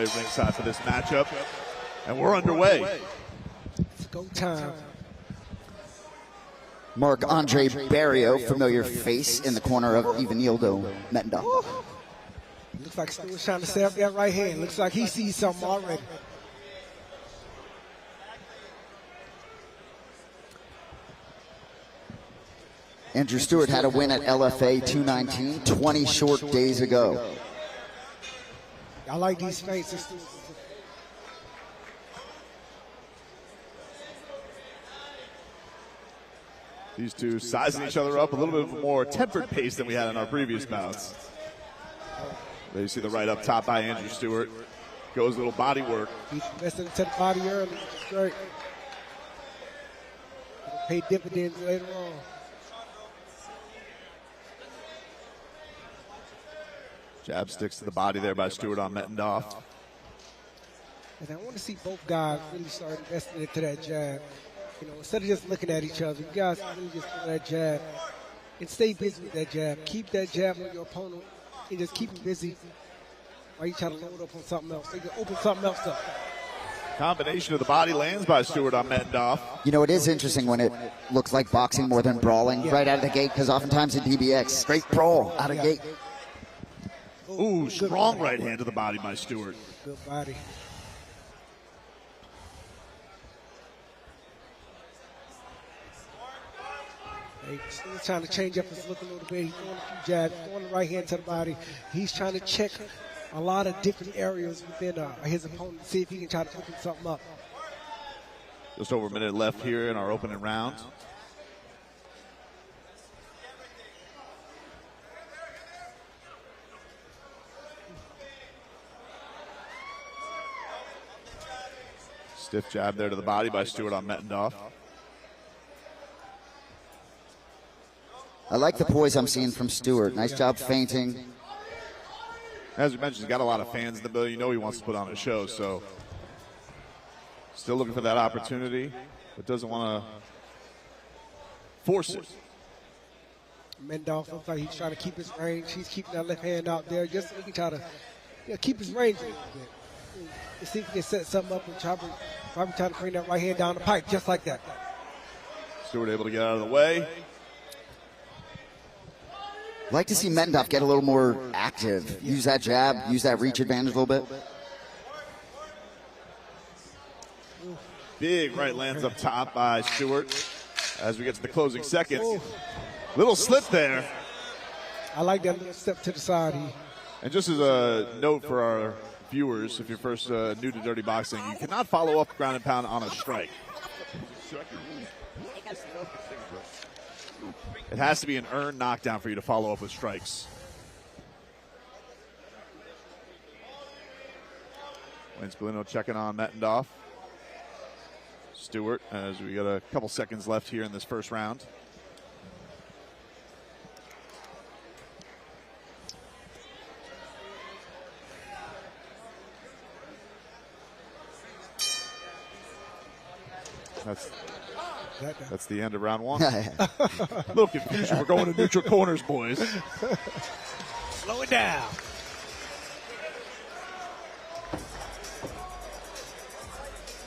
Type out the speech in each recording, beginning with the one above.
at ringside for this matchup. And we're underway. It's go time. Marc-Andre Barrio, familiar face in the corner of Ivanieldo Mettendaf. Looks like Stewart's trying to set up that right hand. Looks like he sees something already. Andrew Stewart had a win at LFA 219 20 short days ago. I like these faces. These two sizing each other up a little bit more tempered pace than we had in our previous bouts. There you see the right up top by Andrew Stewart. Goes a little body work. He's invested into the body early, which is great. It'll pay dividends later on. Jab sticks to the body there by Stewart on Mettendaf. And I want to see both guys really start investing into that jab. You know, instead of just looking at each other, you guys really just do that jab and stay busy with that jab. Keep that jab on your opponent and just keep him busy while you try to load up on something else. So you can open something else up. Combination of the body lands by Stewart on Mettendaf. You know, it is interesting when it looks like boxing more than brawling right out of the gate, because oftentimes in DBX, straight brawl out of gate. Ooh, strong right hand to the body by Stewart. Good body. He's trying to change up his look a little bit. He's throwing a few jabs, throwing the right hand to the body. He's trying to check a lot of different areas within his opponent to see if he can try to open something up. Just over a minute left here in our opening round. Stiff jab there to the body by Stewart on Mettendaf. I like the poise I'm seeing from Stewart. Nice job feinting. As we mentioned, he's got a lot of fans in the building. You know he wants to put on a show, so still looking for that opportunity, but doesn't want to force it. Mettendaf looks like he's trying to keep his range. He's keeping that left hand out there just so he can try to keep his range a little bit. To see if he can set something up and probably try to bring that right hand down the pipe just like that. Stewart able to get out of the way. Like to see Mettendaf get a little more active. Use that jab, use that reach advantage a little bit. Big right lands up top by Stewart as we get to the closing seconds. Little slip there. I like that little step to the side. And just as a note for our viewers, if you're first new to Dirty Boxing, you cannot follow up ground and pound on a strike. It has to be an earned knockdown for you to follow up with strikes. Wayne Spallino checking on Mettendaf. Stewart, as we got a couple seconds left here in this first round. That's the end of round one. A little confusion. We're going to neutral corners, boys. Slow it down.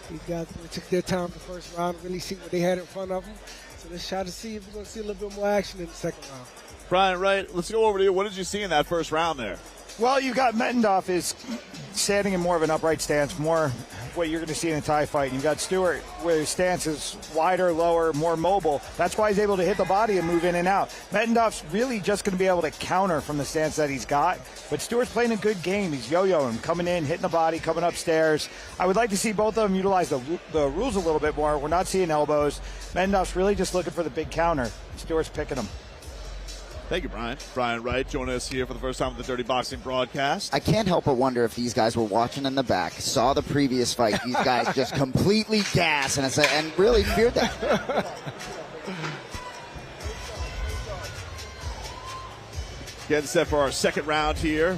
These guys took their time the first round to really see what they had in front of them. So let's try to see if we're going to see a little bit more action in the second round. Bryan, right, let's go over to you. What did you see in that first round there? Well, you got Mettendaf is standing in more of an upright stance, more what you're going to see in a Thai fight. You've got Stewart where his stance is wider, lower, more mobile. That's why he's able to hit the body and move in and out. Mettendaf's really just going to be able to counter from the stance that he's got. But Stewart's playing a good game. He's yo-yoing, coming in, hitting the body, coming upstairs. I would like to see both of them utilize the rules a little bit more. We're not seeing elbows. Mettendaf's really just looking for the big counter. Stewart's picking him. Thank you, Bryan. Bryan Wright joining us here for the first time with the Dirty Boxing broadcast. I can't help but wonder if these guys were watching in the back, saw the previous fight, these guys just completely gassed and really feared that. Getting set for our second round here.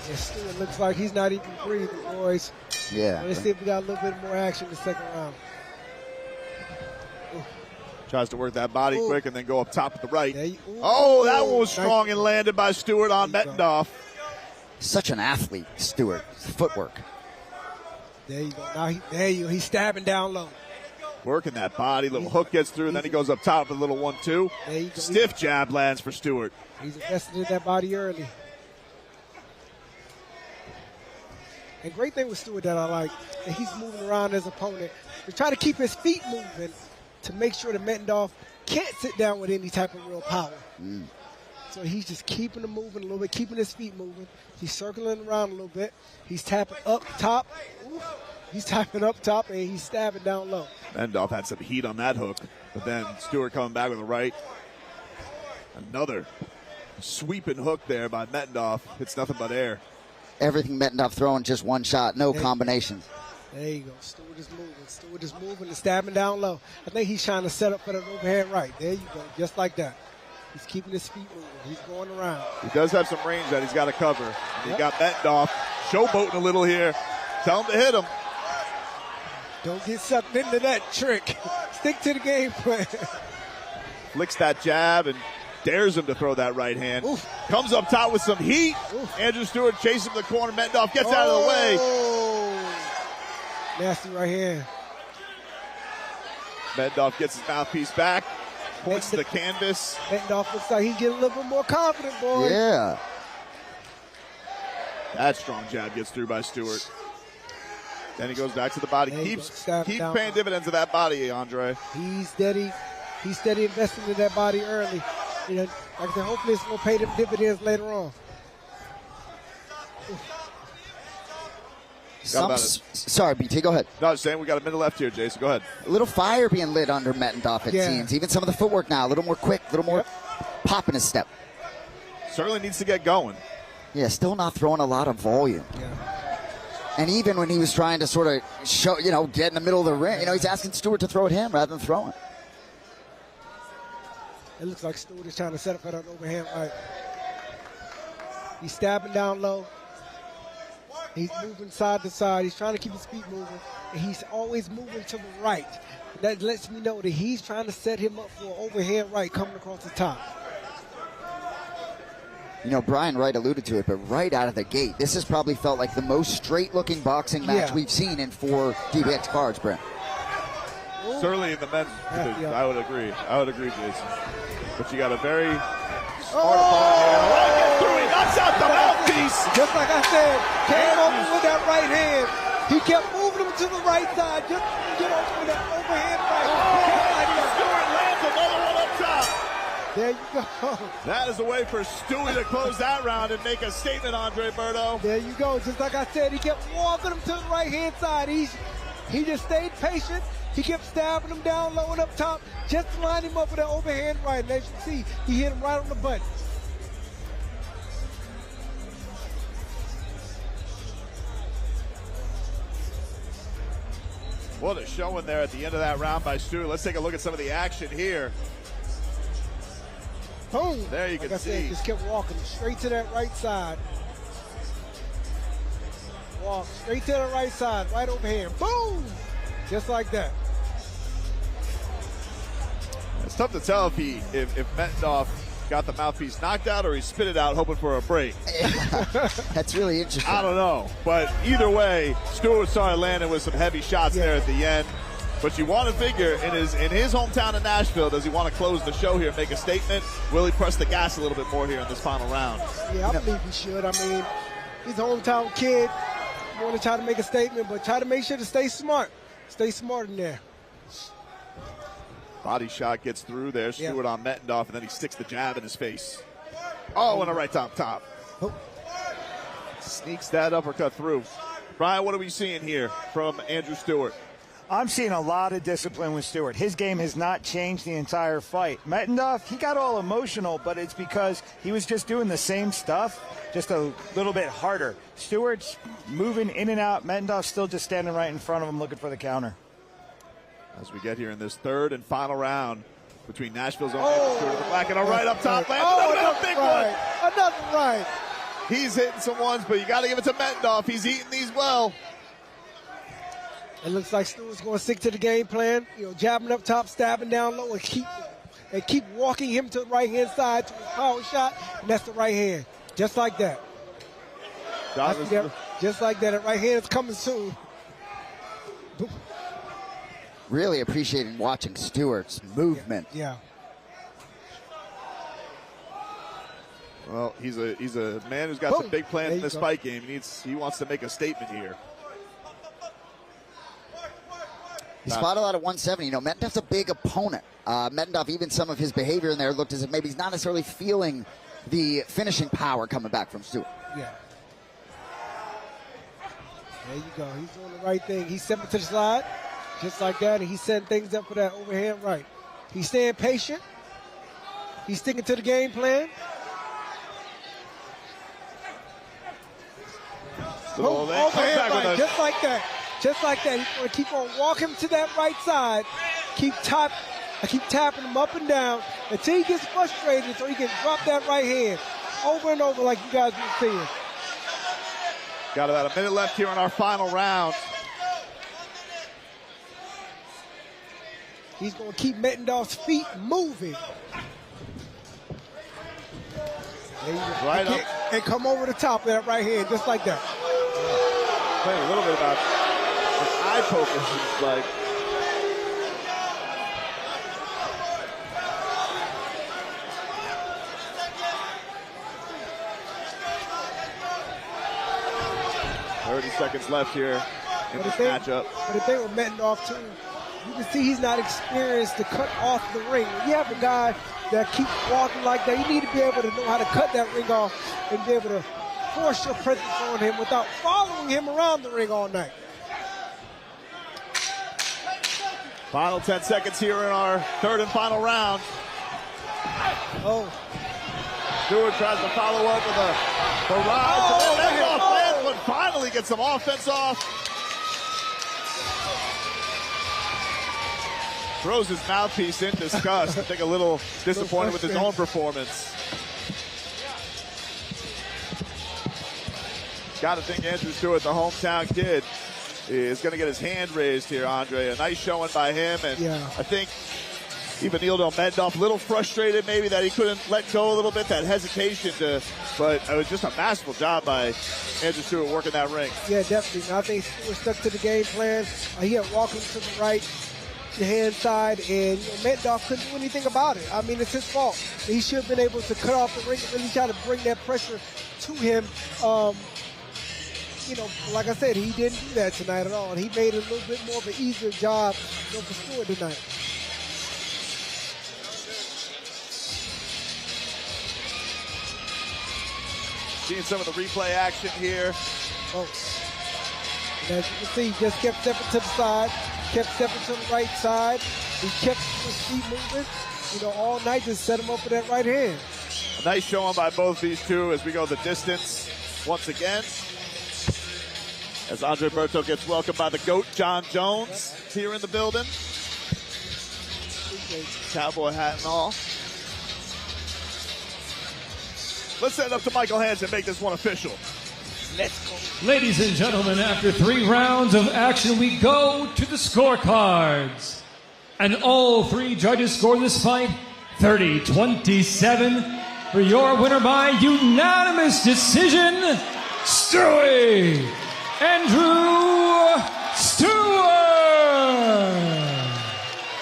Yes, it looks like he's not even breathing, boys. Yeah. Let's see if we got a little bit more action in the second round. Tries to work that body quick and then go up top with the right. That one was strong and landed by Stewart on Mettendaf. Such an athlete, Stewart. Footwork. There you go. Now he's stabbing down low. Working that body, little hook gets through, and then he goes up top with a little 1-2. There you go. Stiff jab lands for Stewart. He's invested in that body early. And great thing with Stewart that I like, that he's moving around his opponent to try to keep his feet moving to make sure that Mettendaf can't sit down with any type of real power. So he's just keeping him moving a little bit, keeping his feet moving. He's circling around a little bit. He's tapping up top. He's tapping up top, and he's stabbing down low. Mettendaf had some heat on that hook, but then Stewart coming back with a right. Another sweeping hook there by Mettendaf. It's nothing but air. Everything Mettendaf throwing, just one shot, no combinations. There you go. Stewart is moving. Stewart is moving and stabbing down low. I think he's trying to set up for that overhand right. There you go. Just like that. He's keeping his feet moving. He's going around. He does have some range that he's got to cover. He got Mettendaf showboating a little here. Tell him to hit him. Don't get sucked into that trick. Stick to the game plan. Flicks that jab and dares him to throw that right hand. Oof. Comes up top with some heat. Oof. Andrew Stewart chases him to the corner. Mettendaf gets out of the way. Nasty right hand. Mettendaf gets his mouthpiece back. Points to the canvas. Mettendaf looks like he's getting a little bit more confident, boy. Yeah. That strong jab gets through by Stewart. Then he goes back to the body. Keeps paying dividends of that body, Andre. He's steady. He's steady investing in that body early. You know, like I said, hopefully it's going to pay them dividends later on. Sorry, BT, go ahead. No, I was saying we got a minute left here, Jason. Go ahead. A little fire being lit under Mettendaf, it seems. Even some of the footwork now, a little more quick, a little more pop in his step. Certainly needs to get going. Yeah, still not throwing a lot of volume. Yeah. And even when he was trying to sort of show, get in the middle of the ring, he's asking Stewart to throw at him rather than throwing. It looks like Stewart is trying to set up for that overhand right. He's stabbing down low. He's moving side to side. He's trying to keep his feet moving. And he's always moving to the right. That lets me know that he's trying to set him up for an overhand right coming across the top. Brian Wright alluded to it, but right out of the gate, this has probably felt like the most straight-looking boxing match we've seen in 4 DBX cards, Brent. Certainly in the men's division, I would agree. Jason. But you got a very smart opponent here. Right gets through, he knocks out the mouthpiece. Just like I said, came over with that right hand. He kept moving him to the right side just to get over with that overhand right. Stewart lands another one up top. There you go. That is the way for Stewie to close that round and make a statement, Andre Berto. There you go. Just like I said, he kept walking him to the right-hand side. He just stayed patient. He kept stabbing him down low and up top just to line him up with that overhand right. And as you can see, he hit him right on the button. What a showing there at the end of that round by Stewart. Let's take a look at some of the action here. Boom. There you can see. Just kept walking straight to that right side. Walk straight to the right side, right overhand. Boom! Just like that. It's tough to tell if Mettendaf got the mouthpiece knocked out or he spit it out hoping for a break. That's really interesting. I don't know. But either way, Stewart started landing with some heavy shots there at the end. But you want to figure, in his hometown of Nashville, does he want to close the show here and make a statement? Will he press the gas a little bit more here in this final round? Yeah, I believe he should. I mean, he's a hometown kid. You want to try to make a statement, but try to make sure to stay smart. Stay smart in there. Body shot gets through there. Stewart on Mettendaf, and then he sticks the jab in his face. Oh, and a right top. Oh. Sneaks that uppercut through. Brian, what are we seeing here from Andrew Stewart? I'm seeing a lot of discipline with Stewart. His game has not changed the entire fight. Mettendaf, he got all emotional, but it's because he was just doing the same stuff, just a little bit harder. Stewart's moving in and out. Mettendaf's still just standing right in front of him looking for the counter. As we get here in this third and final round between Nashville's own Stewart and the Black, and a right up top. Another big one. Another right. He's hitting some ones, but you got to give it to Mettendaf. He's eating these well. It looks like Stewart's going to stick to the game plan. Jabbing up top, stabbing down low, and keep walking him to the right-hand side to his power shot, and that's the right hand. Just like that. Just like that, right hand is coming soon. Really appreciating watching Stewart's movement. Yeah. Well, he's a man who's got some big plans in this fight game. He wants to make a statement here. He's fought a lot at 170. You know, Mettendaf's a big opponent. Mettendaf, even some of his behavior in there looked as if maybe he's not necessarily feeling the finishing power coming back from Stewart. Yeah. There you go. He's doing the right thing. He's stepping to the side, just like that, and he's setting things up for that overhand right. He's staying patient. He's sticking to the game plan. Overhand right, just like that. Just like that. He's going to keep on walking to that right side. I keep tapping him up and down until he gets frustrated so he can drop that right hand over and over like you guys been seeing. Got about a minute left here in our final round. He's going to keep Mettendaf's feet moving. Right up. And come over the top of that right hand just like that. Playing a little bit about eye poke, it seems like. Seconds left here in this matchup. But the thing with Mettendaf too, you can see he's not experienced to cut off the ring. When you have a guy that keeps walking like that, you need to be able to know how to cut that ring off and be able to force your presence on him without following him around the ring all night. Final 10 seconds here in our third and final round. Stewart tries to follow up with a barrage. But finally gets some offense off. Throws his mouthpiece in disgust. I think a little disappointed with his own performance. Got to think Andrew Stewart, the hometown kid, is going to get his hand raised here, Andre. A nice showing by him. And I think Ivanieldo Mettendaf, a little frustrated maybe that he couldn't let go a little bit, that hesitation but it was just a masterful job by Andrew Stewart working that ring. Yeah, definitely. I think Stewart stuck to the game plan. He had walking to the right, the hand side, and Mettendaf couldn't do anything about it. I mean, it's his fault. He should have been able to cut off the ring and really try to bring that pressure to him. Like I said, he didn't do that tonight at all. And he made it a little bit more of an easier job for Stewart tonight. Seeing some of the replay action here. And as you can see, he just kept stepping to the side, kept stepping to the right side. He kept his feet moving, all night, just set him up for that right hand. A nice showing by both these two as we go the distance once again. As Andre Berto gets welcomed by the GOAT, John Jones, here in the building. Cowboy hat and all. Let's send it up to Michael Hansen and make this one official. Let's go. Ladies and gentlemen, after 3 rounds of action, we go to the scorecards. And all 3 judges score this fight 30-27 for your winner by unanimous decision, Stewie Andrew Stewart.